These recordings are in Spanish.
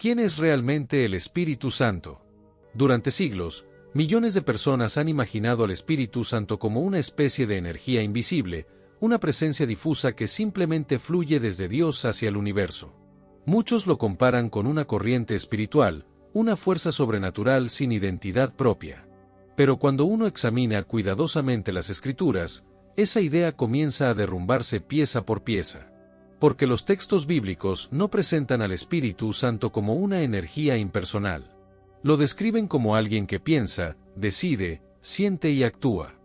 ¿Quién es realmente el Espíritu Santo? Durante siglos, millones de personas han imaginado al Espíritu Santo como una especie de energía invisible, una presencia difusa que simplemente fluye desde Dios hacia el universo. Muchos lo comparan con una corriente espiritual, una fuerza sobrenatural sin identidad propia. Pero cuando uno examina cuidadosamente las Escrituras, esa idea comienza a derrumbarse pieza por pieza. Porque los textos bíblicos no presentan al Espíritu Santo como una energía impersonal. Lo describen como alguien que piensa, decide, siente y actúa.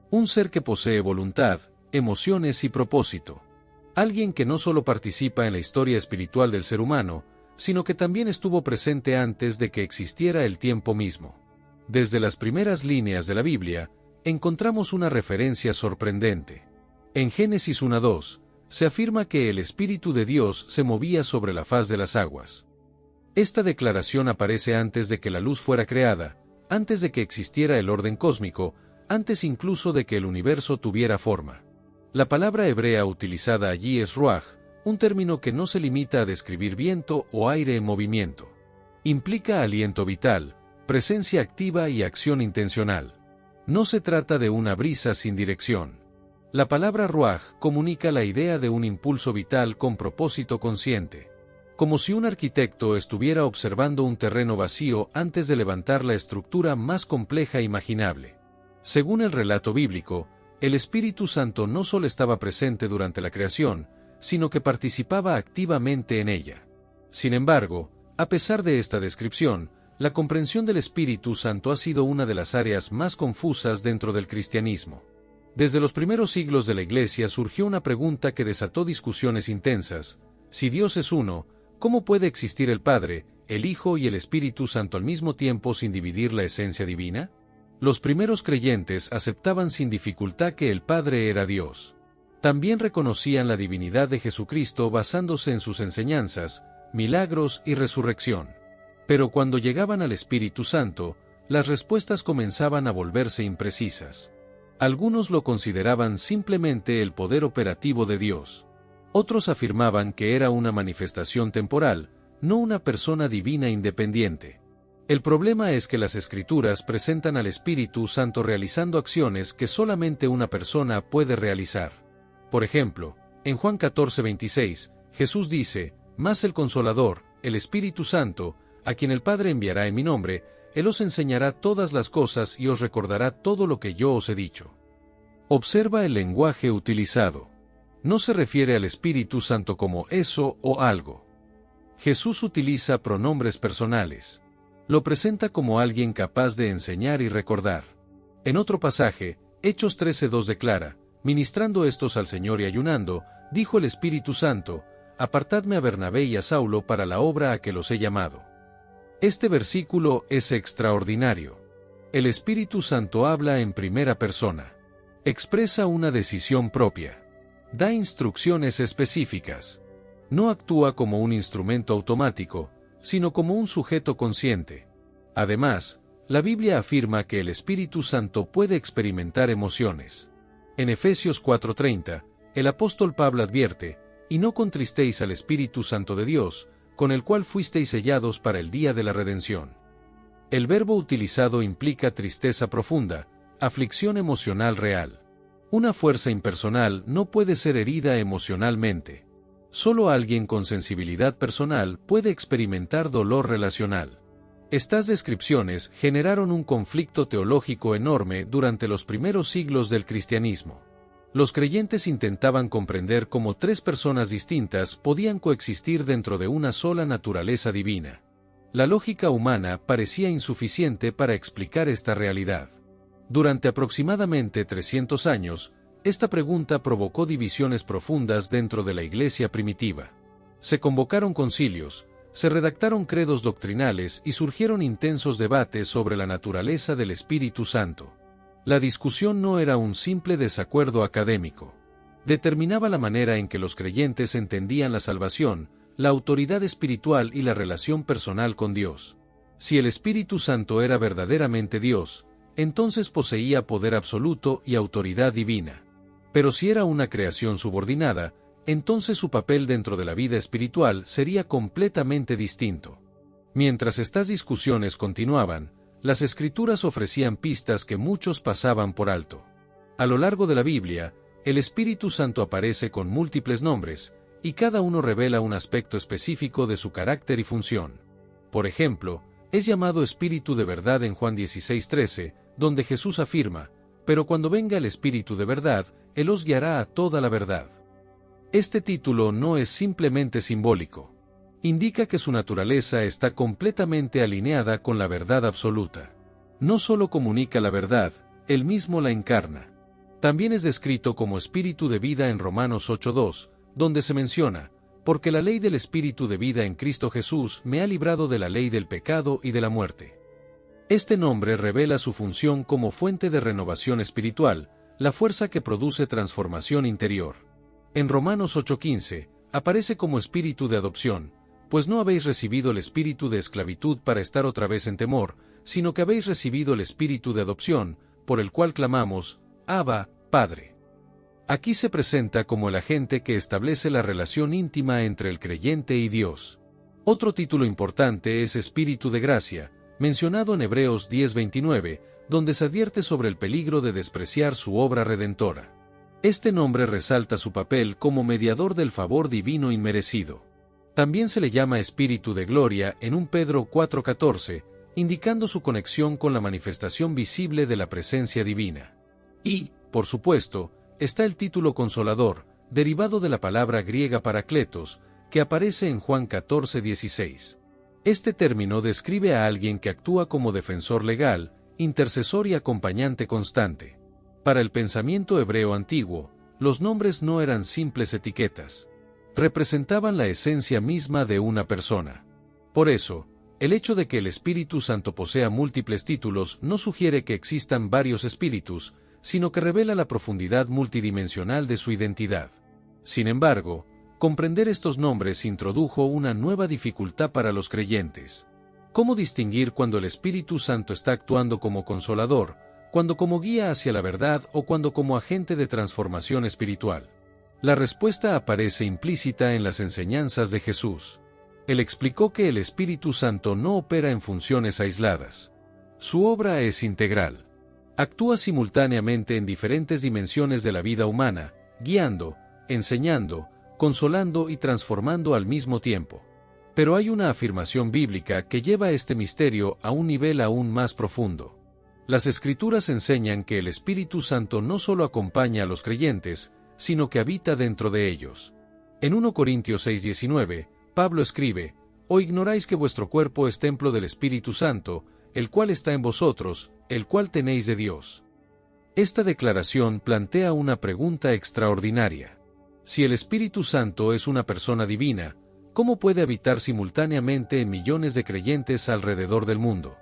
Un ser que posee voluntad, emociones y propósito. Alguien que no solo participa en la historia espiritual del ser humano, sino que también estuvo presente antes de que existiera el tiempo mismo. Desde las primeras líneas de la Biblia, encontramos una referencia sorprendente. En Génesis 1:2, se afirma que el Espíritu de Dios se movía sobre la faz de las aguas. Esta declaración aparece antes de que la luz fuera creada, antes de que existiera el orden cósmico, antes incluso de que el universo tuviera forma. La palabra hebrea utilizada allí es ruaj, un término que no se limita a describir viento o aire en movimiento. Implica aliento vital, presencia activa y acción intencional. No se trata de una brisa sin dirección. La palabra ruaj comunica la idea de un impulso vital con propósito consciente. Como si un arquitecto estuviera observando un terreno vacío antes de levantar la estructura más compleja imaginable. Según el relato bíblico, el Espíritu Santo no solo estaba presente durante la creación, sino que participaba activamente en ella. Sin embargo, a pesar de esta descripción, la comprensión del Espíritu Santo ha sido una de las áreas más confusas dentro del cristianismo. Desde los primeros siglos de la Iglesia surgió una pregunta que desató discusiones intensas: si Dios es uno, ¿cómo puede existir el Padre, el Hijo y el Espíritu Santo al mismo tiempo sin dividir la esencia divina? Los primeros creyentes aceptaban sin dificultad que el Padre era Dios. También reconocían la divinidad de Jesucristo basándose en sus enseñanzas, milagros y resurrección. Pero cuando llegaban al Espíritu Santo, las respuestas comenzaban a volverse imprecisas. Algunos lo consideraban simplemente el poder operativo de Dios. Otros afirmaban que era una manifestación temporal, no una persona divina independiente. El problema es que las Escrituras presentan al Espíritu Santo realizando acciones que solamente una persona puede realizar. Por ejemplo, en Juan 14:26, Jesús dice: «Mas el Consolador, el Espíritu Santo, a quien el Padre enviará en mi nombre, Él os enseñará todas las cosas y os recordará todo lo que yo os he dicho». Observa el lenguaje utilizado. No se refiere al Espíritu Santo como eso o algo. Jesús utiliza pronombres personales. Lo presenta como alguien capaz de enseñar y recordar. En otro pasaje, Hechos 13:2 declara: «Ministrando estos al Señor y ayunando, dijo el Espíritu Santo: Apartadme a Bernabé y a Saulo para la obra a que los he llamado». Este versículo es extraordinario. El Espíritu Santo habla en primera persona. Expresa una decisión propia. Da instrucciones específicas. No actúa como un instrumento automático, sino como un sujeto consciente. Además, la Biblia afirma que el Espíritu Santo puede experimentar emociones. En Efesios 4:30, el apóstol Pablo advierte: «Y no contristéis al Espíritu Santo de Dios, con el cual fuisteis sellados para el día de la redención». El verbo utilizado implica tristeza profunda, aflicción emocional real. Una fuerza impersonal no puede ser herida emocionalmente. Solo alguien con sensibilidad personal puede experimentar dolor relacional. Estas descripciones generaron un conflicto teológico enorme durante los primeros siglos del cristianismo. Los creyentes intentaban comprender cómo tres personas distintas podían coexistir dentro de una sola naturaleza divina. La lógica humana parecía insuficiente para explicar esta realidad. Durante aproximadamente 300 años, esta pregunta provocó divisiones profundas dentro de la Iglesia primitiva. Se convocaron concilios, se redactaron credos doctrinales y surgieron intensos debates sobre la naturaleza del Espíritu Santo. La discusión no era un simple desacuerdo académico. Determinaba la manera en que los creyentes entendían la salvación, la autoridad espiritual y la relación personal con Dios. Si el Espíritu Santo era verdaderamente Dios, entonces poseía poder absoluto y autoridad divina. Pero si era una creación subordinada, entonces su papel dentro de la vida espiritual sería completamente distinto. Mientras estas discusiones continuaban, las Escrituras ofrecían pistas que muchos pasaban por alto. A lo largo de la Biblia, el Espíritu Santo aparece con múltiples nombres, y cada uno revela un aspecto específico de su carácter y función. Por ejemplo, es llamado Espíritu de verdad en Juan 16:13, donde Jesús afirma: «Pero cuando venga el Espíritu de verdad, Él os guiará a toda la verdad». Este título no es simplemente simbólico. Indica que su naturaleza está completamente alineada con la verdad absoluta. No solo comunica la verdad, Él mismo la encarna. También es descrito como Espíritu de vida en Romanos 8:2, donde se menciona: «Porque la ley del Espíritu de vida en Cristo Jesús me ha librado de la ley del pecado y de la muerte». Este nombre revela su función como fuente de renovación espiritual, la fuerza que produce transformación interior. En Romanos 8:15, aparece como espíritu de adopción, pues no habéis recibido el espíritu de esclavitud para estar otra vez en temor, sino que habéis recibido el espíritu de adopción, por el cual clamamos: Abba, Padre. Aquí se presenta como el agente que establece la relación íntima entre el creyente y Dios. Otro título importante es Espíritu de Gracia, mencionado en Hebreos 10:29, donde se advierte sobre el peligro de despreciar su obra redentora. Este nombre resalta su papel como mediador del favor divino inmerecido. También se le llama Espíritu de Gloria en 1 Pedro 4:14, indicando su conexión con la manifestación visible de la presencia divina. Y, por supuesto, está el título Consolador, derivado de la palabra griega parakletos, que aparece en Juan 14:16. Este término describe a alguien que actúa como defensor legal, intercesor y acompañante constante. Para el pensamiento hebreo antiguo, los nombres no eran simples etiquetas. Representaban la esencia misma de una persona. Por eso, el hecho de que el Espíritu Santo posea múltiples títulos no sugiere que existan varios espíritus, sino que revela la profundidad multidimensional de su identidad. Sin embargo, comprender estos nombres introdujo una nueva dificultad para los creyentes. ¿Cómo distinguir cuando el Espíritu Santo está actuando como consolador, cuando como guía hacia la verdad o cuando como agente de transformación espiritual? La respuesta aparece implícita en las enseñanzas de Jesús. Él explicó que el Espíritu Santo no opera en funciones aisladas. Su obra es integral. Actúa simultáneamente en diferentes dimensiones de la vida humana, guiando, enseñando, consolando y transformando al mismo tiempo. Pero hay una afirmación bíblica que lleva este misterio a un nivel aún más profundo. Las Escrituras enseñan que el Espíritu Santo no solo acompaña a los creyentes, sino que habita dentro de ellos. En 1 Corintios 6:19, Pablo escribe: «¿O ignoráis que vuestro cuerpo es templo del Espíritu Santo, el cual está en vosotros, el cual tenéis de Dios?» Esta declaración plantea una pregunta extraordinaria. Si el Espíritu Santo es una persona divina, ¿cómo puede habitar simultáneamente en millones de creyentes alrededor del mundo?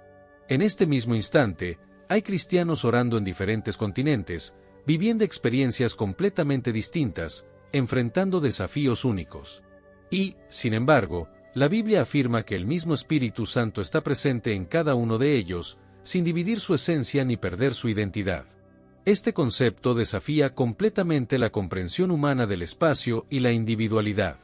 En este mismo instante, hay cristianos orando en diferentes continentes, viviendo experiencias completamente distintas, enfrentando desafíos únicos. Y, sin embargo, la Biblia afirma que el mismo Espíritu Santo está presente en cada uno de ellos, sin dividir su esencia ni perder su identidad. Este concepto desafía completamente la comprensión humana del espacio y la individualidad.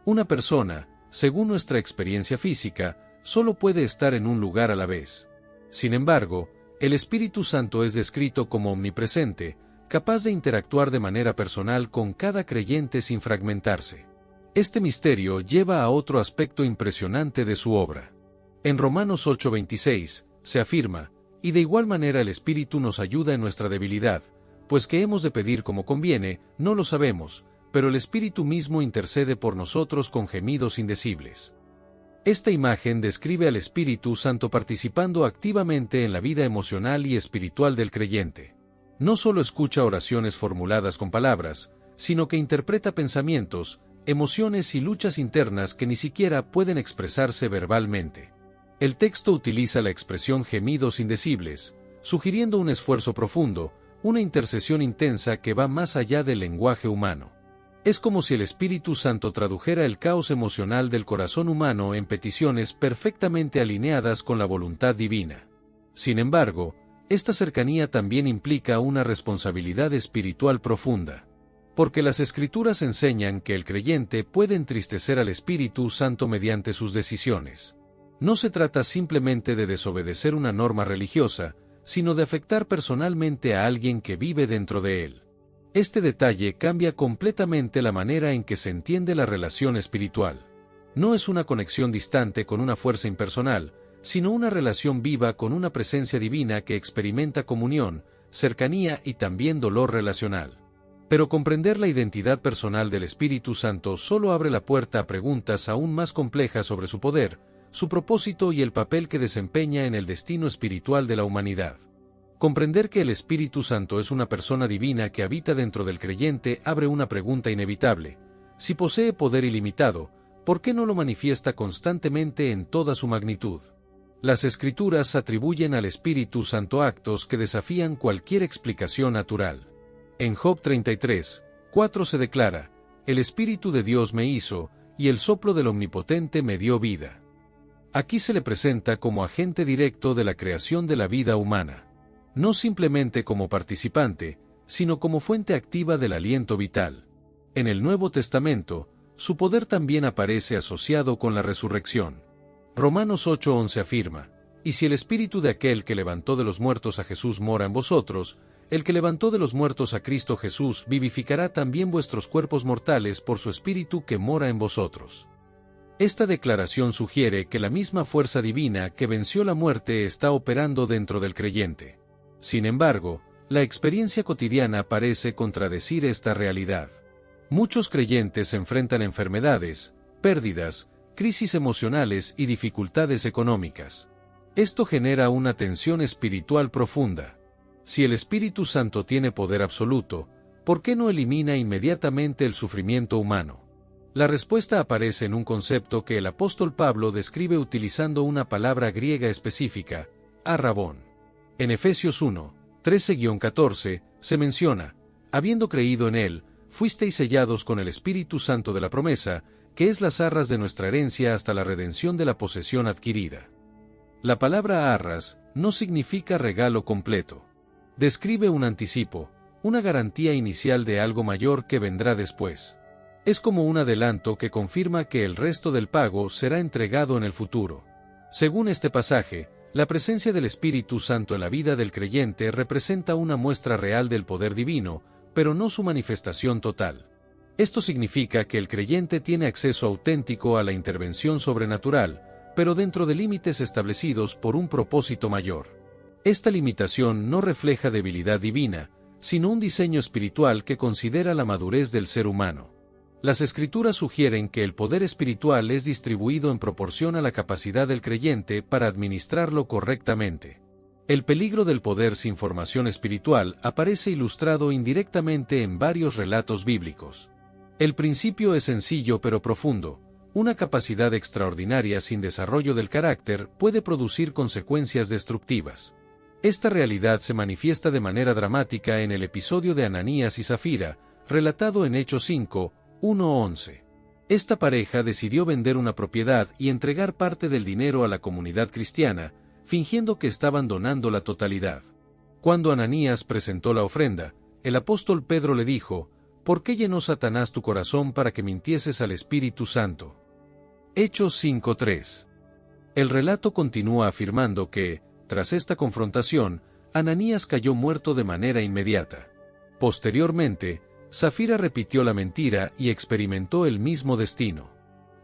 Una persona, según nuestra experiencia física, solo puede estar en un lugar a la vez. Sin embargo, el Espíritu Santo es descrito como omnipresente, capaz de interactuar de manera personal con cada creyente sin fragmentarse. Este misterio lleva a otro aspecto impresionante de su obra. En Romanos 8:26, se afirma: «Y de igual manera el Espíritu nos ayuda en nuestra debilidad, pues que hemos de pedir como conviene, no lo sabemos, pero el Espíritu mismo intercede por nosotros con gemidos indecibles». Esta imagen describe al Espíritu Santo participando activamente en la vida emocional y espiritual del creyente. No solo escucha oraciones formuladas con palabras, sino que interpreta pensamientos, emociones y luchas internas que ni siquiera pueden expresarse verbalmente. El texto utiliza la expresión gemidos indecibles, sugiriendo un esfuerzo profundo, una intercesión intensa que va más allá del lenguaje humano. Es como si el Espíritu Santo tradujera el caos emocional del corazón humano en peticiones perfectamente alineadas con la voluntad divina. Sin embargo, esta cercanía también implica una responsabilidad espiritual profunda. Porque las Escrituras enseñan que el creyente puede entristecer al Espíritu Santo mediante sus decisiones. No se trata simplemente de desobedecer una norma religiosa, sino de afectar personalmente a alguien que vive dentro de él. Este detalle cambia completamente la manera en que se entiende la relación espiritual. No es una conexión distante con una fuerza impersonal, sino una relación viva con una presencia divina que experimenta comunión, cercanía y también dolor relacional. Pero comprender la identidad personal del Espíritu Santo solo abre la puerta a preguntas aún más complejas sobre su poder, su propósito y el papel que desempeña en el destino espiritual de la humanidad. Comprender que el Espíritu Santo es una persona divina que habita dentro del creyente abre una pregunta inevitable. Si posee poder ilimitado, ¿por qué no lo manifiesta constantemente en toda su magnitud? Las Escrituras atribuyen al Espíritu Santo actos que desafían cualquier explicación natural. En Job 33:4 se declara: «El Espíritu de Dios me hizo, y el soplo del Omnipotente me dio vida». Aquí se le presenta como agente directo de la creación de la vida humana. No simplemente como participante, sino como fuente activa del aliento vital. En el Nuevo Testamento, su poder también aparece asociado con la resurrección. Romanos 8:11 afirma: «Y si el Espíritu de aquel que levantó de los muertos a Jesús mora en vosotros, el que levantó de los muertos a Cristo Jesús vivificará también vuestros cuerpos mortales por su Espíritu que mora en vosotros». Esta declaración sugiere que la misma fuerza divina que venció la muerte está operando dentro del creyente. Sin embargo, la experiencia cotidiana parece contradecir esta realidad. Muchos creyentes enfrentan enfermedades, pérdidas, crisis emocionales y dificultades económicas. Esto genera una tensión espiritual profunda. Si el Espíritu Santo tiene poder absoluto, ¿por qué no elimina inmediatamente el sufrimiento humano? La respuesta aparece en un concepto que el apóstol Pablo describe utilizando una palabra griega específica, arrabón. En Efesios 1:13-14, se menciona: «Habiendo creído en él, fuisteis sellados con el Espíritu Santo de la promesa, que es las arras de nuestra herencia hasta la redención de la posesión adquirida». La palabra arras no significa regalo completo. Describe un anticipo, una garantía inicial de algo mayor que vendrá después. Es como un adelanto que confirma que el resto del pago será entregado en el futuro. Según este pasaje, la presencia del Espíritu Santo en la vida del creyente representa una muestra real del poder divino, pero no su manifestación total. Esto significa que el creyente tiene acceso auténtico a la intervención sobrenatural, pero dentro de límites establecidos por un propósito mayor. Esta limitación no refleja debilidad divina, sino un diseño espiritual que considera la madurez del ser humano. Las Escrituras sugieren que el poder espiritual es distribuido en proporción a la capacidad del creyente para administrarlo correctamente. El peligro del poder sin formación espiritual aparece ilustrado indirectamente en varios relatos bíblicos. El principio es sencillo pero profundo. Una capacidad extraordinaria sin desarrollo del carácter puede producir consecuencias destructivas. Esta realidad se manifiesta de manera dramática en el episodio de Ananías y Zafira, relatado en Hechos 5:1-11. Esta pareja decidió vender una propiedad y entregar parte del dinero a la comunidad cristiana, fingiendo que estaban donando la totalidad. Cuando Ananías presentó la ofrenda, el apóstol Pedro le dijo: «¿Por qué llenó Satanás tu corazón para que mintieses al Espíritu Santo?». Hechos 5:3. El relato continúa afirmando que, tras esta confrontación, Ananías cayó muerto de manera inmediata. Posteriormente, Zafira repitió la mentira y experimentó el mismo destino.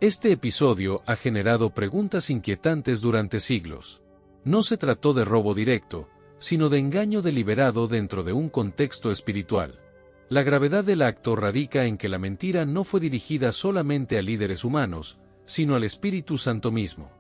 Este episodio ha generado preguntas inquietantes durante siglos. No se trató de robo directo, sino de engaño deliberado dentro de un contexto espiritual. La gravedad del acto radica en que la mentira no fue dirigida solamente a líderes humanos, sino al Espíritu Santo mismo.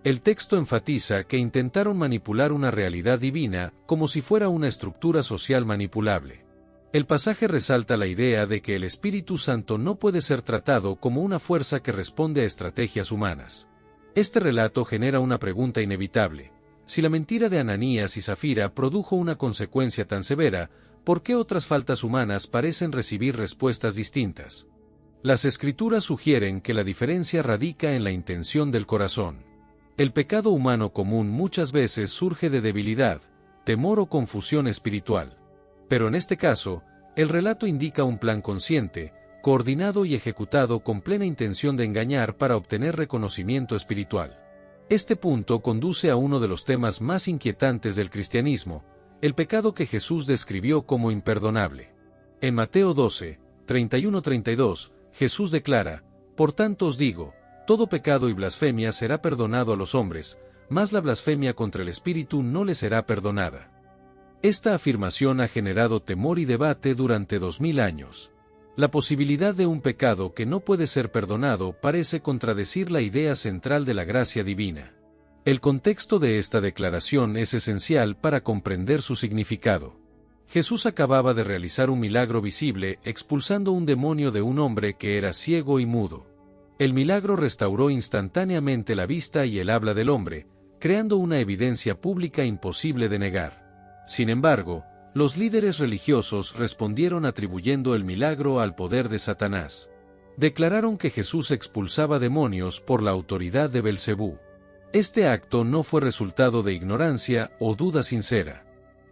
El texto enfatiza que intentaron manipular una realidad divina como si fuera una estructura social manipulable. El pasaje resalta la idea de que el Espíritu Santo no puede ser tratado como una fuerza que responde a estrategias humanas. Este relato genera una pregunta inevitable. Si la mentira de Ananías y Zafira produjo una consecuencia tan severa, ¿por qué otras faltas humanas parecen recibir respuestas distintas? Las Escrituras sugieren que la diferencia radica en la intención del corazón. El pecado humano común muchas veces surge de debilidad, temor o confusión espiritual. Pero en este caso, el relato indica un plan consciente, coordinado y ejecutado con plena intención de engañar para obtener reconocimiento espiritual. Este punto conduce a uno de los temas más inquietantes del cristianismo, el pecado que Jesús describió como imperdonable. En Mateo 12, 31-32, Jesús declara: «Por tanto os digo, todo pecado y blasfemia será perdonado a los hombres, mas la blasfemia contra el Espíritu no le será perdonada». Esta afirmación ha generado temor y debate durante 2000 años. La posibilidad de un pecado que no puede ser perdonado parece contradecir la idea central de la gracia divina. El contexto de esta declaración es esencial para comprender su significado. Jesús acababa de realizar un milagro visible expulsando un demonio de un hombre que era ciego y mudo. El milagro restauró instantáneamente la vista y el habla del hombre, creando una evidencia pública imposible de negar. Sin embargo, los líderes religiosos respondieron atribuyendo el milagro al poder de Satanás. Declararon que Jesús expulsaba demonios por la autoridad de Belcebú. Este acto no fue resultado de ignorancia o duda sincera.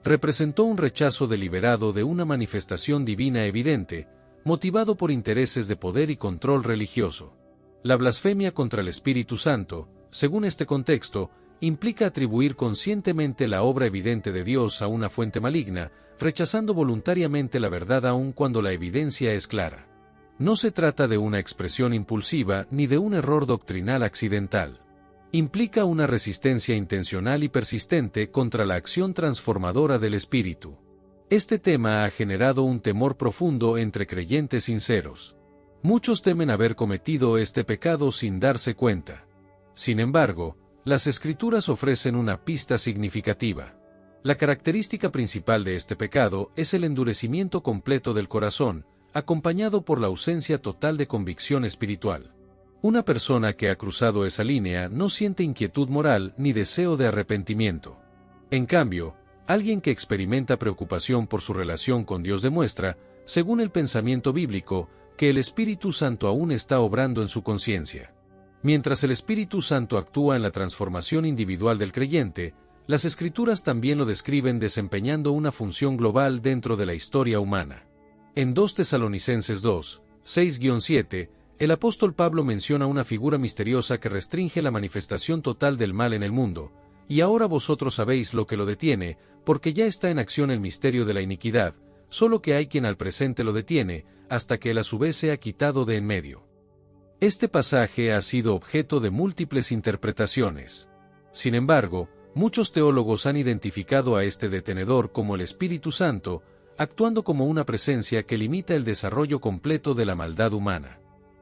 Representó un rechazo deliberado de una manifestación divina evidente, motivado por intereses de poder y control religioso. La blasfemia contra el Espíritu Santo, según este contexto, implica atribuir conscientemente la obra evidente de Dios a una fuente maligna, rechazando voluntariamente la verdad aun cuando la evidencia es clara. No se trata de una expresión impulsiva ni de un error doctrinal accidental. Implica una resistencia intencional y persistente contra la acción transformadora del Espíritu. Este tema ha generado un temor profundo entre creyentes sinceros. Muchos temen haber cometido este pecado sin darse cuenta. Sin embargo, las Escrituras ofrecen una pista significativa. La característica principal de este pecado es el endurecimiento completo del corazón, acompañado por la ausencia total de convicción espiritual. Una persona que ha cruzado esa línea no siente inquietud moral ni deseo de arrepentimiento. En cambio, alguien que experimenta preocupación por su relación con Dios demuestra, según el pensamiento bíblico, que el Espíritu Santo aún está obrando en su conciencia. Mientras el Espíritu Santo actúa en la transformación individual del creyente, las Escrituras también lo describen desempeñando una función global dentro de la historia humana. En 2 Tesalonicenses 2, 6-7, el apóstol Pablo menciona una figura misteriosa que restringe la manifestación total del mal en el mundo, y ahora vosotros sabéis lo que lo detiene, porque ya está en acción el misterio de la iniquidad, solo que hay quien al presente lo detiene, hasta que él a su vez sea quitado de en medio. Este pasaje ha sido objeto de múltiples interpretaciones. Sin embargo, muchos teólogos han identificado a este detenedor como el Espíritu Santo, actuando como una presencia que limita el desarrollo completo de la maldad humana.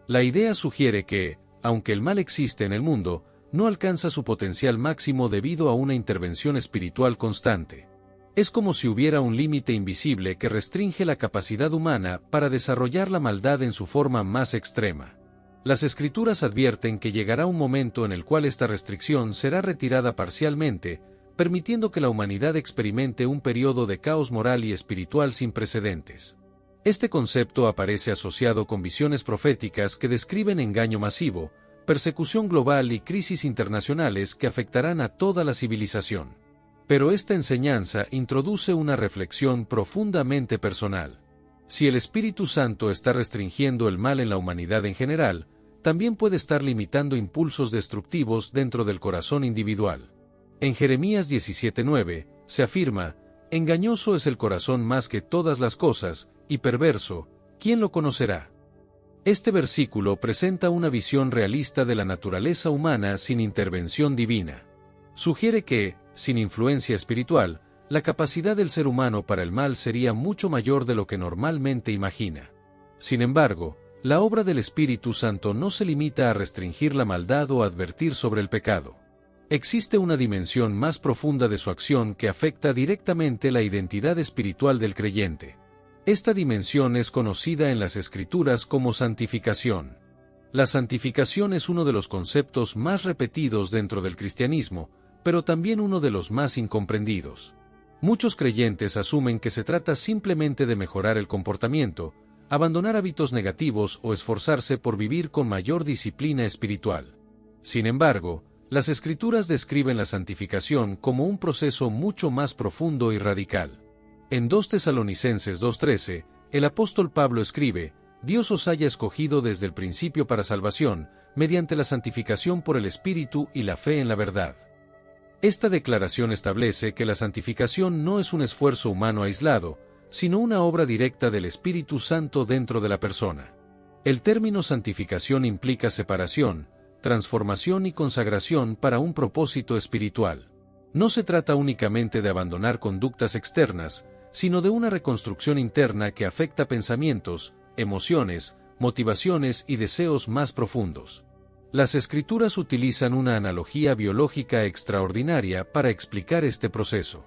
La idea sugiere que, aunque el mal existe en el mundo, no alcanza su potencial máximo debido a una intervención espiritual constante. Es como si hubiera un límite invisible que restringe la capacidad humana para desarrollar la maldad en su forma más extrema. Las Escrituras advierten que llegará un momento en el cual esta restricción será retirada parcialmente, permitiendo que la humanidad experimente un periodo de caos moral y espiritual sin precedentes. Este concepto aparece asociado con visiones proféticas que describen engaño masivo, persecución global y crisis internacionales que afectarán a toda la civilización. Pero esta enseñanza introduce una reflexión profundamente personal. Si el Espíritu Santo está restringiendo el mal en la humanidad en general, también puede estar limitando impulsos destructivos dentro del corazón individual. En Jeremías 17:9, se afirma: «Engañoso es el corazón más que todas las cosas, y perverso, ¿quién lo conocerá?». Este versículo presenta una visión realista de la naturaleza humana sin intervención divina. Sugiere que, sin influencia espiritual, la capacidad del ser humano para el mal sería mucho mayor de lo que normalmente imagina. Sin embargo, la obra del Espíritu Santo no se limita a restringir la maldad o advertir sobre el pecado. Existe una dimensión más profunda de su acción que afecta directamente la identidad espiritual del creyente. Esta dimensión es conocida en las Escrituras como santificación. La santificación es uno de los conceptos más repetidos dentro del cristianismo, pero también uno de los más incomprendidos. Muchos creyentes asumen que se trata simplemente de mejorar el comportamiento, abandonar hábitos negativos o esforzarse por vivir con mayor disciplina espiritual. Sin embargo, las Escrituras describen la santificación como un proceso mucho más profundo y radical. En 2 Tesalonicenses 2:13, el apóstol Pablo escribe: «Dios os haya escogido desde el principio para salvación, mediante la santificación por el Espíritu y la fe en la verdad. Esta declaración establece que la santificación no es un esfuerzo humano aislado, sino una obra directa del Espíritu Santo dentro de la persona. El término santificación implica separación, transformación y consagración para un propósito espiritual. No se trata únicamente de abandonar conductas externas, sino de una reconstrucción interna que afecta pensamientos, emociones, motivaciones y deseos más profundos. Las Escrituras utilizan una analogía biológica extraordinaria para explicar este proceso.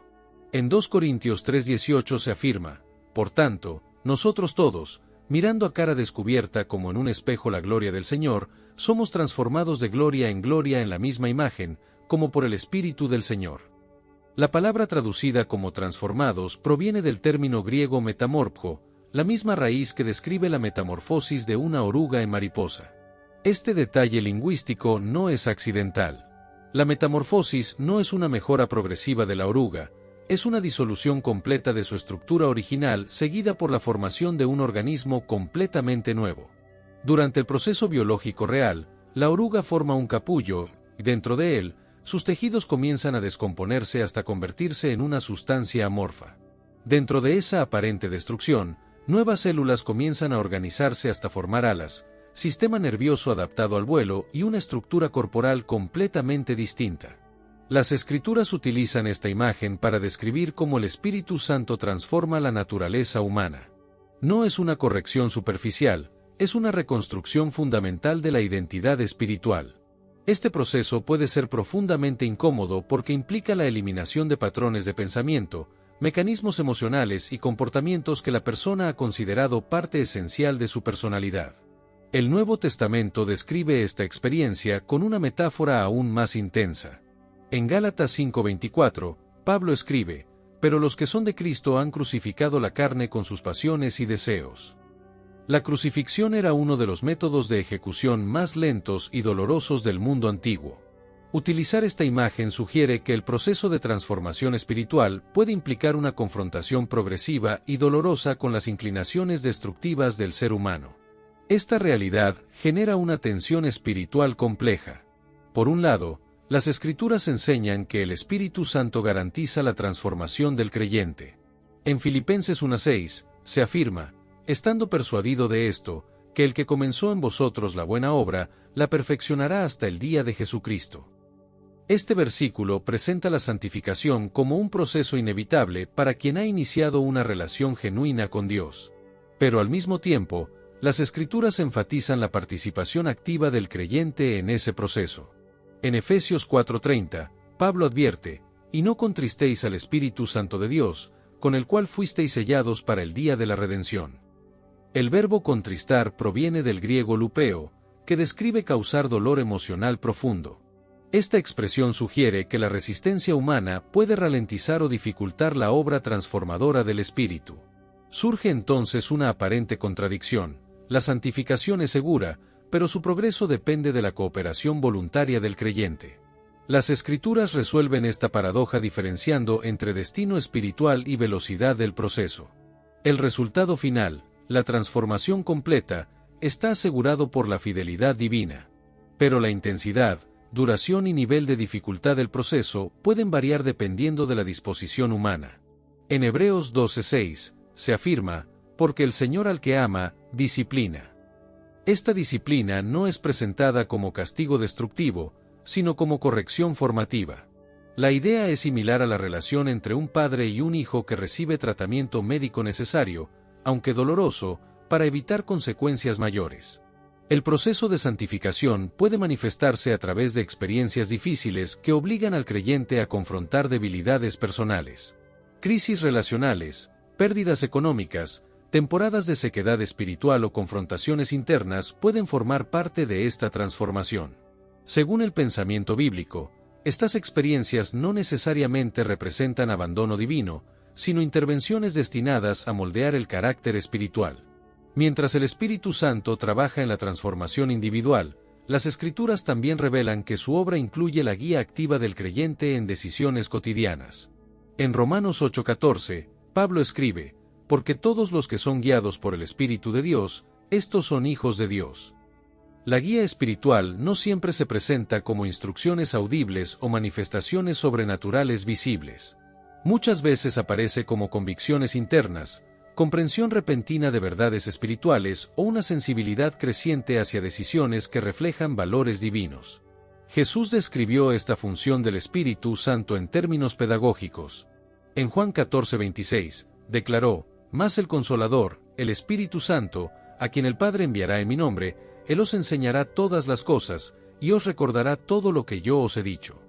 En 2 Corintios 3:18 se afirma: por tanto, nosotros todos, mirando a cara descubierta como en un espejo la gloria del Señor, somos transformados de gloria en la misma imagen, como por el Espíritu del Señor. La palabra traducida como transformados proviene del término griego metamorpho, la misma raíz que describe la metamorfosis de una oruga en mariposa. Este detalle lingüístico no es accidental. La metamorfosis no es una mejora progresiva de la oruga, es una disolución completa de su estructura original seguida por la formación de un organismo completamente nuevo. Durante el proceso biológico real, la oruga forma un capullo, y dentro de él, sus tejidos comienzan a descomponerse hasta convertirse en una sustancia amorfa. Dentro de esa aparente destrucción, nuevas células comienzan a organizarse hasta formar alas, sistema nervioso adaptado al vuelo y una estructura corporal completamente distinta. Las Escrituras utilizan esta imagen para describir cómo el Espíritu Santo transforma la naturaleza humana. No es una corrección superficial, es una reconstrucción fundamental de la identidad espiritual. Este proceso puede ser profundamente incómodo porque implica la eliminación de patrones de pensamiento, mecanismos emocionales y comportamientos que la persona ha considerado parte esencial de su personalidad. El Nuevo Testamento describe esta experiencia con una metáfora aún más intensa. En Gálatas 5:24, Pablo escribe: pero los que son de Cristo han crucificado la carne con sus pasiones y deseos. La crucifixión era uno de los métodos de ejecución más lentos y dolorosos del mundo antiguo. Utilizar esta imagen sugiere que el proceso de transformación espiritual puede implicar una confrontación progresiva y dolorosa con las inclinaciones destructivas del ser humano. Esta realidad genera una tensión espiritual compleja. Por un lado, las Escrituras enseñan que el Espíritu Santo garantiza la transformación del creyente. En Filipenses 1:6, se afirma: estando persuadido de esto, que el que comenzó en vosotros la buena obra, la perfeccionará hasta el día de Jesucristo. Este versículo presenta la santificación como un proceso inevitable para quien ha iniciado una relación genuina con Dios. Pero al mismo tiempo, las Escrituras enfatizan la participación activa del creyente en ese proceso. En Efesios 4:30, Pablo advierte: y no contristéis al Espíritu Santo de Dios, con el cual fuisteis sellados para el día de la redención. El verbo contristar proviene del griego lupeo, que describe causar dolor emocional profundo. Esta expresión sugiere que la resistencia humana puede ralentizar o dificultar la obra transformadora del Espíritu. Surge entonces una aparente contradicción: la santificación es segura, pero su progreso depende de la cooperación voluntaria del creyente. Las Escrituras resuelven esta paradoja diferenciando entre destino espiritual y velocidad del proceso. El resultado final, la transformación completa, está asegurado por la fidelidad divina. Pero la intensidad, duración y nivel de dificultad del proceso pueden variar dependiendo de la disposición humana. En Hebreos 12:6, se afirma: porque el Señor al que ama, disciplina. Esta disciplina no es presentada como castigo destructivo, sino como corrección formativa. La idea es similar a la relación entre un padre y un hijo que recibe tratamiento médico necesario, aunque doloroso, para evitar consecuencias mayores. El proceso de santificación puede manifestarse a través de experiencias difíciles que obligan al creyente a confrontar debilidades personales. Crisis relacionales, pérdidas económicas, temporadas de sequedad espiritual o confrontaciones internas pueden formar parte de esta transformación. Según el pensamiento bíblico, estas experiencias no necesariamente representan abandono divino, sino intervenciones destinadas a moldear el carácter espiritual. Mientras el Espíritu Santo trabaja en la transformación individual, las Escrituras también revelan que su obra incluye la guía activa del creyente en decisiones cotidianas. En Romanos 8:14, Pablo escribe: porque todos los que son guiados por el Espíritu de Dios, estos son hijos de Dios. La guía espiritual no siempre se presenta como instrucciones audibles o manifestaciones sobrenaturales visibles. Muchas veces aparece como convicciones internas, comprensión repentina de verdades espirituales o una sensibilidad creciente hacia decisiones que reflejan valores divinos. Jesús describió esta función del Espíritu Santo en términos pedagógicos. En Juan 14:26, declaró: «Mas el Consolador, el Espíritu Santo, a quien el Padre enviará en mi nombre, Él os enseñará todas las cosas, y os recordará todo lo que yo os he dicho».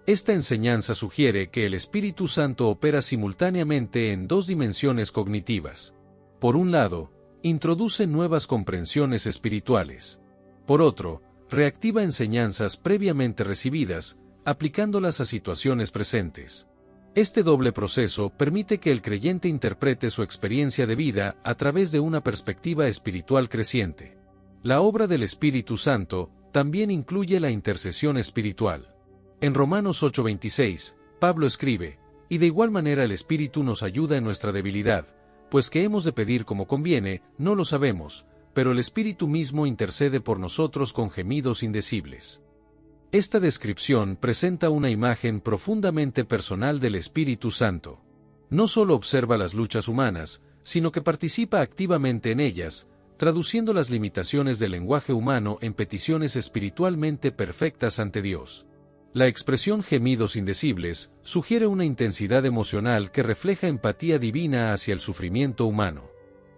Esta enseñanza sugiere que el Espíritu Santo opera simultáneamente en dos dimensiones cognitivas. Por un lado, introduce nuevas comprensiones espirituales. Por otro, reactiva enseñanzas previamente recibidas, aplicándolas a situaciones presentes. Este doble proceso permite que el creyente interprete su experiencia de vida a través de una perspectiva espiritual creciente. La obra del Espíritu Santo también incluye la intercesión espiritual. En Romanos 8:26, Pablo escribe: «Y de igual manera el Espíritu nos ayuda en nuestra debilidad, pues que hemos de pedir como conviene, no lo sabemos, pero el Espíritu mismo intercede por nosotros con gemidos indecibles». Esta descripción presenta una imagen profundamente personal del Espíritu Santo. No solo observa las luchas humanas, sino que participa activamente en ellas, traduciendo las limitaciones del lenguaje humano en peticiones espiritualmente perfectas ante Dios. La expresión gemidos indecibles sugiere una intensidad emocional que refleja empatía divina hacia el sufrimiento humano.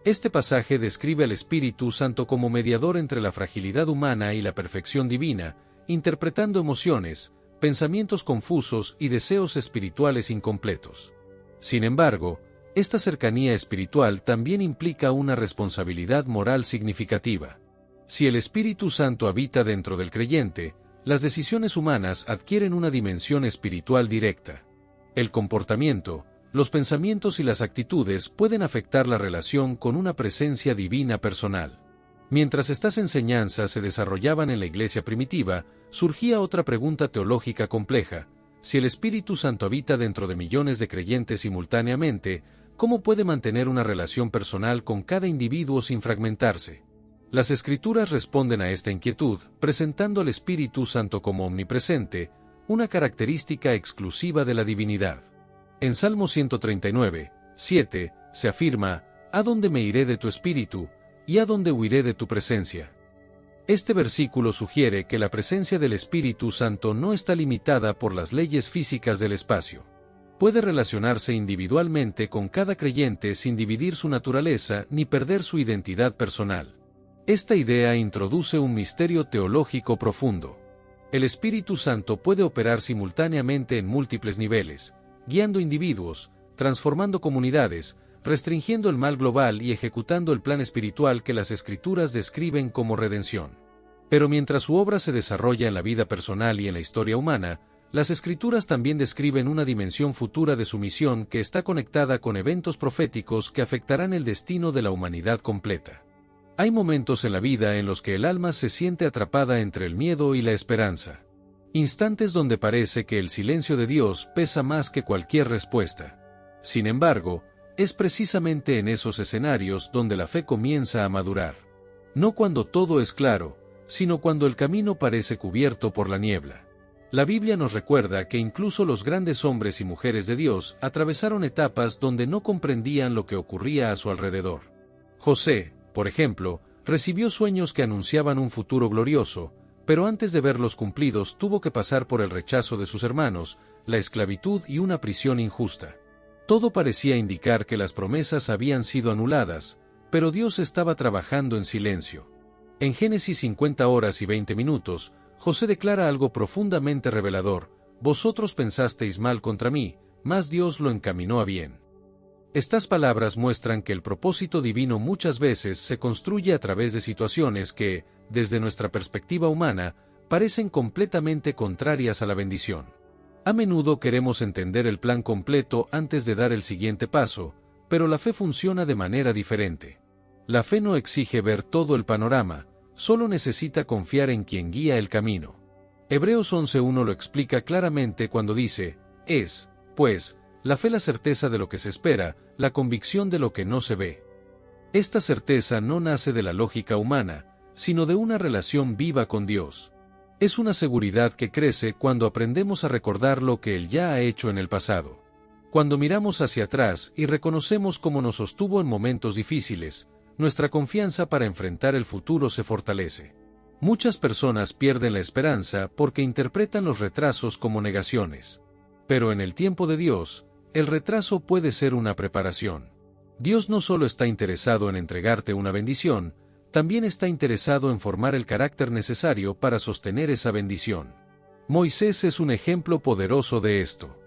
Este pasaje describe al Espíritu Santo como mediador entre la fragilidad humana y la perfección divina, interpretando emociones, pensamientos confusos y deseos espirituales incompletos. Sin embargo, esta cercanía espiritual también implica una responsabilidad moral significativa. Si el Espíritu Santo habita dentro del creyente, las decisiones humanas adquieren una dimensión espiritual directa. El comportamiento, los pensamientos y las actitudes pueden afectar la relación con una presencia divina personal. Mientras estas enseñanzas se desarrollaban en la iglesia primitiva, surgía otra pregunta teológica compleja: si el Espíritu Santo habita dentro de millones de creyentes simultáneamente, ¿cómo puede mantener una relación personal con cada individuo sin fragmentarse? Las Escrituras responden a esta inquietud, presentando al Espíritu Santo como omnipresente, una característica exclusiva de la divinidad. En Salmo 139:7, se afirma: «¿A dónde me iré de tu Espíritu? ¿Y a dónde huiré de tu presencia?». Este versículo sugiere que la presencia del Espíritu Santo no está limitada por las leyes físicas del espacio. Puede relacionarse individualmente con cada creyente sin dividir su naturaleza ni perder su identidad personal. Esta idea introduce un misterio teológico profundo. El Espíritu Santo puede operar simultáneamente en múltiples niveles, guiando individuos, transformando comunidades, restringiendo el mal global y ejecutando el plan espiritual que las Escrituras describen como redención. Pero mientras su obra se desarrolla en la vida personal y en la historia humana, las Escrituras también describen una dimensión futura de su misión que está conectada con eventos proféticos que afectarán el destino de la humanidad completa. Hay momentos en la vida en los que el alma se siente atrapada entre el miedo y la esperanza. Instantes donde parece que el silencio de Dios pesa más que cualquier respuesta. Sin embargo, es precisamente en esos escenarios donde la fe comienza a madurar. No cuando todo es claro, sino cuando el camino parece cubierto por la niebla. La Biblia nos recuerda que incluso los grandes hombres y mujeres de Dios atravesaron etapas donde no comprendían lo que ocurría a su alrededor. José, por ejemplo, recibió sueños que anunciaban un futuro glorioso, pero antes de verlos cumplidos tuvo que pasar por el rechazo de sus hermanos, la esclavitud y una prisión injusta. Todo parecía indicar que las promesas habían sido anuladas, pero Dios estaba trabajando en silencio. En Génesis 50 horas y 20 minutos, José declara algo profundamente revelador: «Vosotros pensasteis mal contra mí, mas Dios lo encaminó a bien». Estas palabras muestran que el propósito divino muchas veces se construye a través de situaciones que, desde nuestra perspectiva humana, parecen completamente contrarias a la bendición. A menudo queremos entender el plan completo antes de dar el siguiente paso, pero la fe funciona de manera diferente. La fe no exige ver todo el panorama, solo necesita confiar en quien guía el camino. Hebreos 11:1 lo explica claramente cuando dice: «Es, pues, la fe la certeza de lo que se espera, la convicción de lo que no se ve». Esta certeza no nace de la lógica humana, sino de una relación viva con Dios. Es una seguridad que crece cuando aprendemos a recordar lo que Él ya ha hecho en el pasado. Cuando miramos hacia atrás y reconocemos cómo nos sostuvo en momentos difíciles, nuestra confianza para enfrentar el futuro se fortalece. Muchas personas pierden la esperanza porque interpretan los retrasos como negaciones. Pero en el tiempo de Dios, el retraso puede ser una preparación. Dios no solo está interesado en entregarte una bendición, también está interesado en formar el carácter necesario para sostener esa bendición. Moisés es un ejemplo poderoso de esto.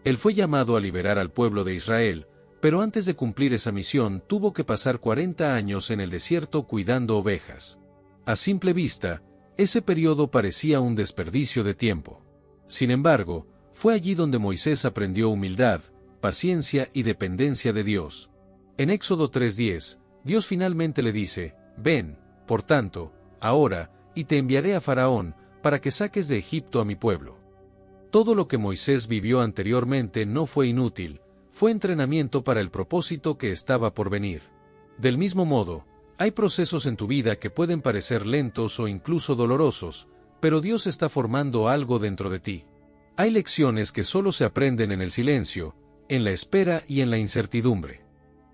Él fue llamado a liberar al pueblo de Israel, pero antes de cumplir esa misión tuvo que pasar 40 años en el desierto cuidando ovejas. A simple vista, ese periodo parecía un desperdicio de tiempo. Sin embargo, fue allí donde Moisés aprendió humildad, paciencia y dependencia de Dios. En Éxodo 3:10, Dios finalmente le dice: «Ven, por tanto, ahora, y te enviaré a Faraón, para que saques de Egipto a mi pueblo». Todo lo que Moisés vivió anteriormente no fue inútil, fue entrenamiento para el propósito que estaba por venir. Del mismo modo, hay procesos en tu vida que pueden parecer lentos o incluso dolorosos, pero Dios está formando algo dentro de ti. Hay lecciones que solo se aprenden en el silencio, en la espera y en la incertidumbre.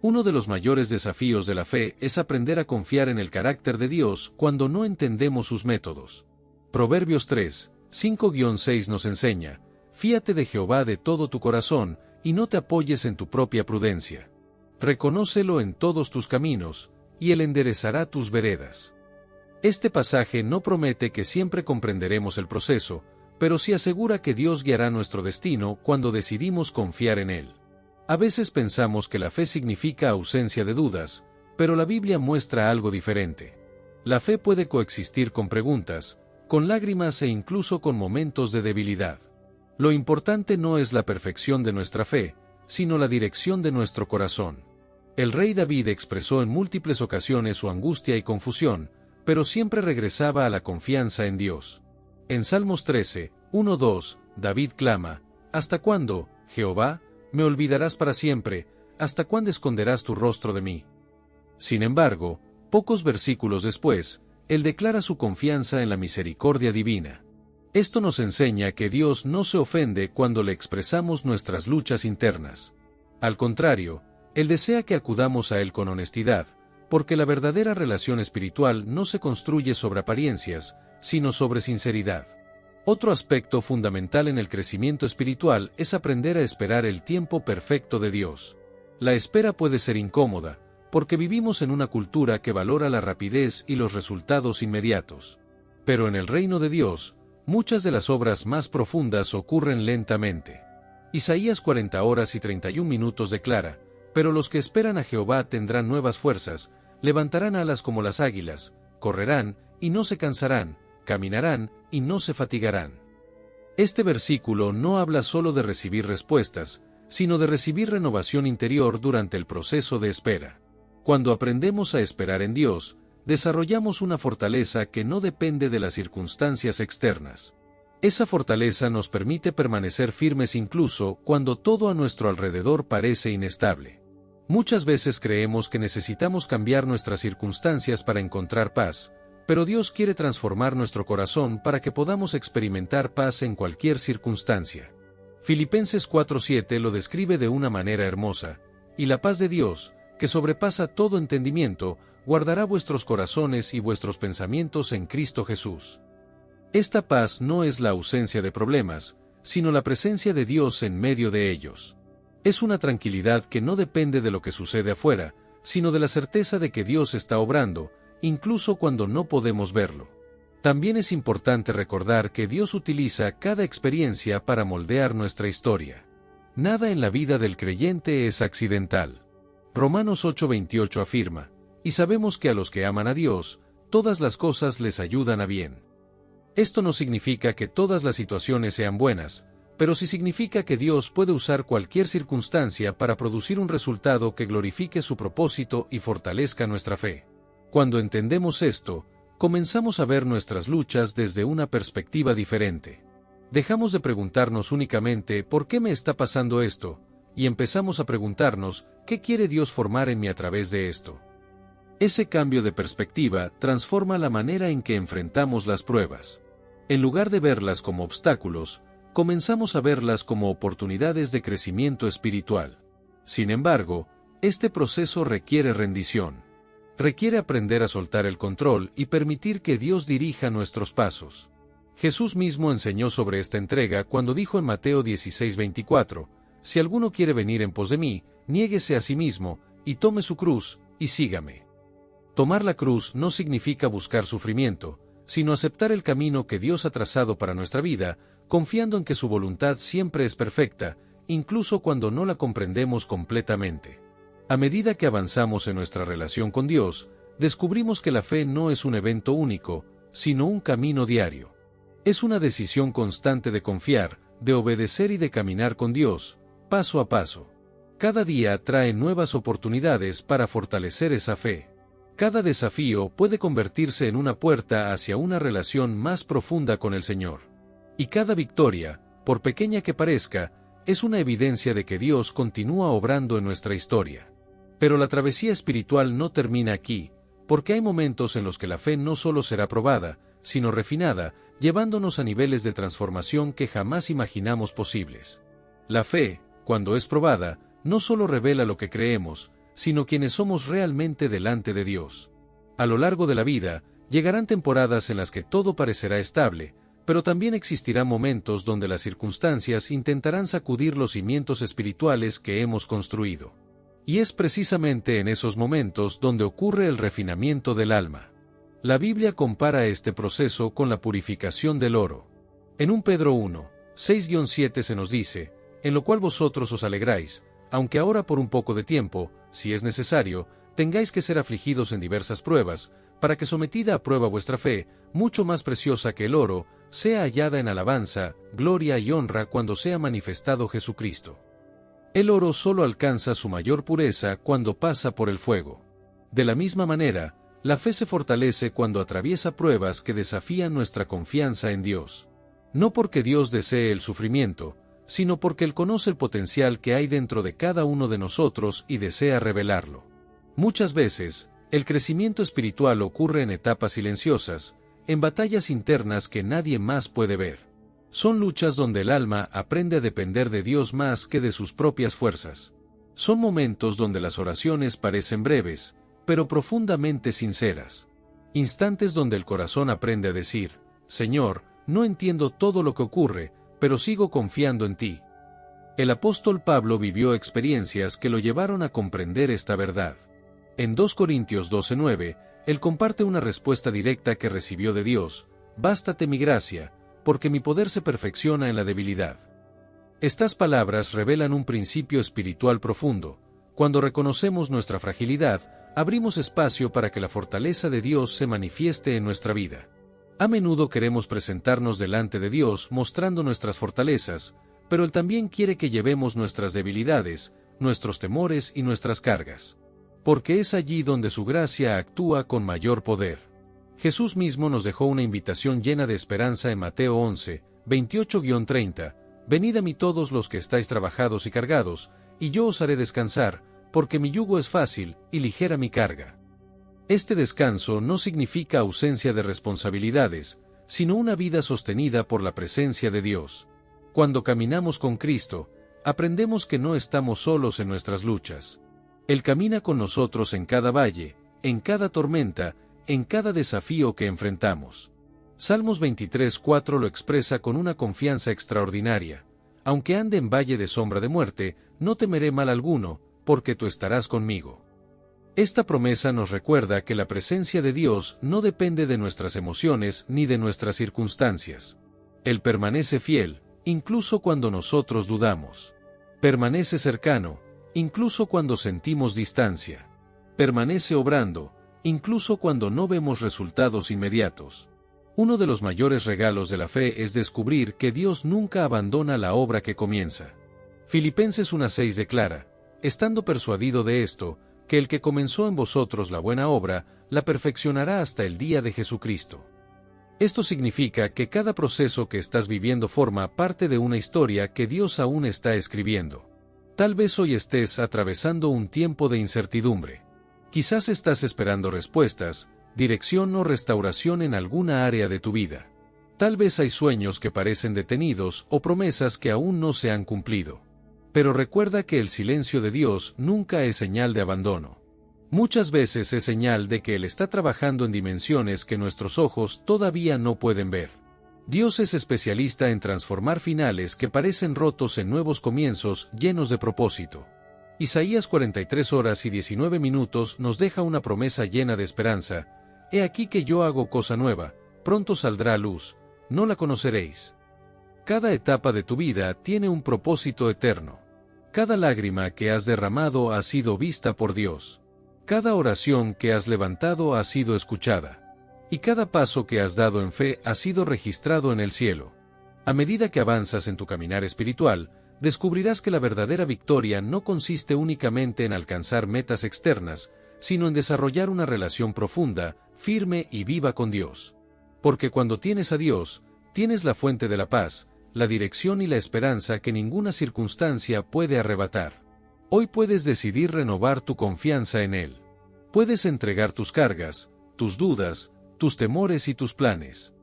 Uno de los mayores desafíos de la fe es aprender a confiar en el carácter de Dios cuando no entendemos sus métodos. Proverbios 3, 5-6 nos enseña: «Fíate de Jehová de todo tu corazón, y no te apoyes en tu propia prudencia. Reconócelo en todos tus caminos, y Él enderezará tus veredas». Este pasaje no promete que siempre comprenderemos el proceso, pero sí asegura que Dios guiará nuestro destino cuando decidimos confiar en Él. A veces pensamos que la fe significa ausencia de dudas, pero la Biblia muestra algo diferente. La fe puede coexistir con preguntas, con lágrimas e incluso con momentos de debilidad. Lo importante no es la perfección de nuestra fe, sino la dirección de nuestro corazón. El rey David expresó en múltiples ocasiones su angustia y confusión, pero siempre regresaba a la confianza en Dios. En Salmos 13, 1-2, David clama: «¿Hasta cuándo, Jehová, me olvidarás para siempre? ¿Hasta cuándo esconderás tu rostro de mí?». Sin embargo, pocos versículos después, él declara su confianza en la misericordia divina. Esto nos enseña que Dios no se ofende cuando le expresamos nuestras luchas internas. Al contrario, Él desea que acudamos a Él con honestidad, porque la verdadera relación espiritual no se construye sobre apariencias, sino sobre sinceridad. Otro aspecto fundamental en el crecimiento espiritual es aprender a esperar el tiempo perfecto de Dios. La espera puede ser incómoda, porque vivimos en una cultura que valora la rapidez y los resultados inmediatos. Pero en el reino de Dios, muchas de las obras más profundas ocurren lentamente. Isaías 40 horas y 31 minutos declara: «Pero los que esperan a Jehová tendrán nuevas fuerzas, levantarán alas como las águilas, correrán y no se cansarán, caminarán y no se fatigarán». Este versículo no habla solo de recibir respuestas, sino de recibir renovación interior durante el proceso de espera. Cuando aprendemos a esperar en Dios, desarrollamos una fortaleza que no depende de las circunstancias externas. Esa fortaleza nos permite permanecer firmes incluso cuando todo a nuestro alrededor parece inestable. Muchas veces creemos que necesitamos cambiar nuestras circunstancias para encontrar paz, pero Dios quiere transformar nuestro corazón para que podamos experimentar paz en cualquier circunstancia. Filipenses 4:7 lo describe de una manera hermosa: «Y la paz de Dios, que sobrepasa todo entendimiento, guardará vuestros corazones y vuestros pensamientos en Cristo Jesús». Esta paz no es la ausencia de problemas, sino la presencia de Dios en medio de ellos. Es una tranquilidad que no depende de lo que sucede afuera, sino de la certeza de que Dios está obrando, incluso cuando no podemos verlo. También es importante recordar que Dios utiliza cada experiencia para moldear nuestra historia. Nada en la vida del creyente es accidental. Romanos 8:28 afirma: «Y sabemos que a los que aman a Dios, todas las cosas les ayudan a bien». Esto no significa que todas las situaciones sean buenas, pero sí significa que Dios puede usar cualquier circunstancia para producir un resultado que glorifique su propósito y fortalezca nuestra fe. Cuando entendemos esto, comenzamos a ver nuestras luchas desde una perspectiva diferente. Dejamos de preguntarnos únicamente ¿por qué me está pasando esto?, y empezamos a preguntarnos ¿qué quiere Dios formar en mí a través de esto? Ese cambio de perspectiva transforma la manera en que enfrentamos las pruebas. En lugar de verlas como obstáculos, comenzamos a verlas como oportunidades de crecimiento espiritual. Sin embargo, este proceso requiere rendición. Requiere aprender a soltar el control y permitir que Dios dirija nuestros pasos. Jesús mismo enseñó sobre esta entrega cuando dijo en Mateo 16:24, «Si alguno quiere venir en pos de mí, niéguese a sí mismo, y tome su cruz, y sígame». Tomar la cruz no significa buscar sufrimiento, sino aceptar el camino que Dios ha trazado para nuestra vida, confiando en que su voluntad siempre es perfecta, incluso cuando no la comprendemos completamente. A medida que avanzamos en nuestra relación con Dios, descubrimos que la fe no es un evento único, sino un camino diario. Es una decisión constante de confiar, de obedecer y de caminar con Dios, paso a paso. Cada día trae nuevas oportunidades para fortalecer esa fe. Cada desafío puede convertirse en una puerta hacia una relación más profunda con el Señor. Y cada victoria, por pequeña que parezca, es una evidencia de que Dios continúa obrando en nuestra historia. Pero la travesía espiritual no termina aquí, porque hay momentos en los que la fe no solo será probada, sino refinada, llevándonos a niveles de transformación que jamás imaginamos posibles. La fe, cuando es probada, no solo revela lo que creemos, sino quienes somos realmente delante de Dios. A lo largo de la vida, llegarán temporadas en las que todo parecerá estable, pero también existirán momentos donde las circunstancias intentarán sacudir los cimientos espirituales que hemos construido. Y es precisamente en esos momentos donde ocurre el refinamiento del alma. La Biblia compara este proceso con la purificación del oro. En 1 Pedro 1, 6-7 se nos dice, «En lo cual vosotros os alegráis, aunque ahora por un poco de tiempo, si es necesario, tengáis que ser afligidos en diversas pruebas, para que sometida a prueba vuestra fe, mucho más preciosa que el oro, sea hallada en alabanza, gloria y honra cuando sea manifestado Jesucristo». El oro solo alcanza su mayor pureza cuando pasa por el fuego. De la misma manera, la fe se fortalece cuando atraviesa pruebas que desafían nuestra confianza en Dios. No porque Dios desee el sufrimiento, sino porque Él conoce el potencial que hay dentro de cada uno de nosotros y desea revelarlo. Muchas veces, el crecimiento espiritual ocurre en etapas silenciosas, en batallas internas que nadie más puede ver. Son luchas donde el alma aprende a depender de Dios más que de sus propias fuerzas. Son momentos donde las oraciones parecen breves, pero profundamente sinceras. Instantes donde el corazón aprende a decir, «Señor, no entiendo todo lo que ocurre, pero sigo confiando en ti». El apóstol Pablo vivió experiencias que lo llevaron a comprender esta verdad. En 2 Corintios 12:9, él comparte una respuesta directa que recibió de Dios: «Bástate mi gracia, porque mi poder se perfecciona en la debilidad». Estas palabras revelan un principio espiritual profundo. Cuando reconocemos nuestra fragilidad, abrimos espacio para que la fortaleza de Dios se manifieste en nuestra vida. A menudo queremos presentarnos delante de Dios mostrando nuestras fortalezas, pero Él también quiere que llevemos nuestras debilidades, nuestros temores y nuestras cargas. Porque es allí donde su gracia actúa con mayor poder. Jesús mismo nos dejó una invitación llena de esperanza en Mateo 11, 28-30, «Venid a mí todos los que estáis trabajados y cargados, y yo os haré descansar, porque mi yugo es fácil y ligera mi carga». Este descanso no significa ausencia de responsabilidades, sino una vida sostenida por la presencia de Dios. Cuando caminamos con Cristo, aprendemos que no estamos solos en nuestras luchas. Él camina con nosotros en cada valle, en cada tormenta, en cada desafío que enfrentamos. Salmos 23:4 lo expresa con una confianza extraordinaria: «Aunque ande en valle de sombra de muerte, no temeré mal alguno, porque tú estarás conmigo». Esta promesa nos recuerda que la presencia de Dios no depende de nuestras emociones ni de nuestras circunstancias. Él permanece fiel, incluso cuando nosotros dudamos. Permanece cercano, incluso cuando sentimos distancia. Permanece obrando, incluso cuando no vemos resultados inmediatos. Uno de los mayores regalos de la fe es descubrir que Dios nunca abandona la obra que comienza. Filipenses 1:6 declara: «Estando persuadido de esto, que el que comenzó en vosotros la buena obra, la perfeccionará hasta el día de Jesucristo». Esto significa que cada proceso que estás viviendo forma parte de una historia que Dios aún está escribiendo. Tal vez hoy estés atravesando un tiempo de incertidumbre. Quizás estás esperando respuestas, dirección o restauración en alguna área de tu vida. Tal vez hay sueños que parecen detenidos o promesas que aún no se han cumplido. Pero recuerda que el silencio de Dios nunca es señal de abandono. Muchas veces es señal de que Él está trabajando en dimensiones que nuestros ojos todavía no pueden ver. Dios es especialista en transformar finales que parecen rotos en nuevos comienzos llenos de propósito. Isaías 43 horas y 19 minutos nos deja una promesa llena de esperanza. He aquí que yo hago cosa nueva, pronto saldrá a luz, no la conoceréis. Cada etapa de tu vida tiene un propósito eterno. Cada lágrima que has derramado ha sido vista por Dios. Cada oración que has levantado ha sido escuchada. Y cada paso que has dado en fe ha sido registrado en el cielo. A medida que avanzas en tu caminar espiritual, descubrirás que la verdadera victoria no consiste únicamente en alcanzar metas externas, sino en desarrollar una relación profunda, firme y viva con Dios. Porque cuando tienes a Dios, tienes la fuente de la paz, la dirección y la esperanza que ninguna circunstancia puede arrebatar. Hoy puedes decidir renovar tu confianza en Él. Puedes entregar tus cargas, tus dudas, tus temores y tus planes.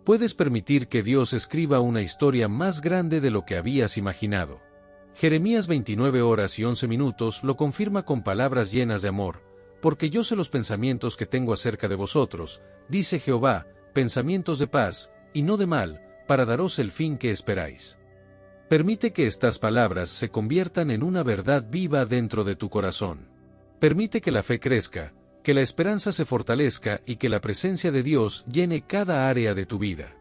Puedes permitir que Dios escriba una historia más grande de lo que habías imaginado. Jeremías 29 horas y 11 minutos lo confirma con palabras llenas de amor. Porque yo sé los pensamientos que tengo acerca de vosotros, dice Jehová, pensamientos de paz, y no de mal, para daros el fin que esperáis. Permite que estas palabras se conviertan en una verdad viva dentro de tu corazón. Permite que la fe crezca, que la esperanza se fortalezca y que la presencia de Dios llene cada área de tu vida.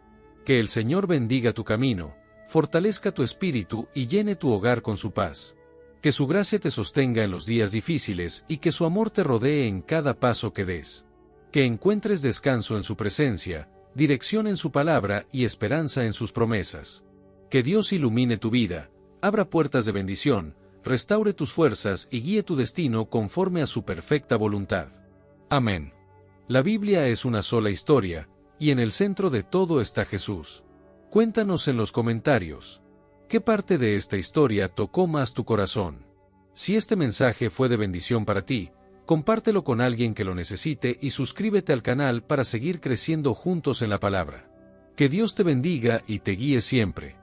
Que el Señor bendiga tu camino, fortalezca tu espíritu y llene tu hogar con su paz. Que su gracia te sostenga en los días difíciles y que su amor te rodee en cada paso que des. Que encuentres descanso en su presencia, dirección en su palabra y esperanza en sus promesas. Que Dios ilumine tu vida, abra puertas de bendición, restaure tus fuerzas y guíe tu destino conforme a su perfecta voluntad. Amén. La Biblia es una sola historia, y en el centro de todo está Jesús. Cuéntanos en los comentarios. ¿Qué parte de esta historia tocó más tu corazón? Si este mensaje fue de bendición para ti, compártelo con alguien que lo necesite y suscríbete al canal para seguir creciendo juntos en la palabra. Que Dios te bendiga y te guíe siempre.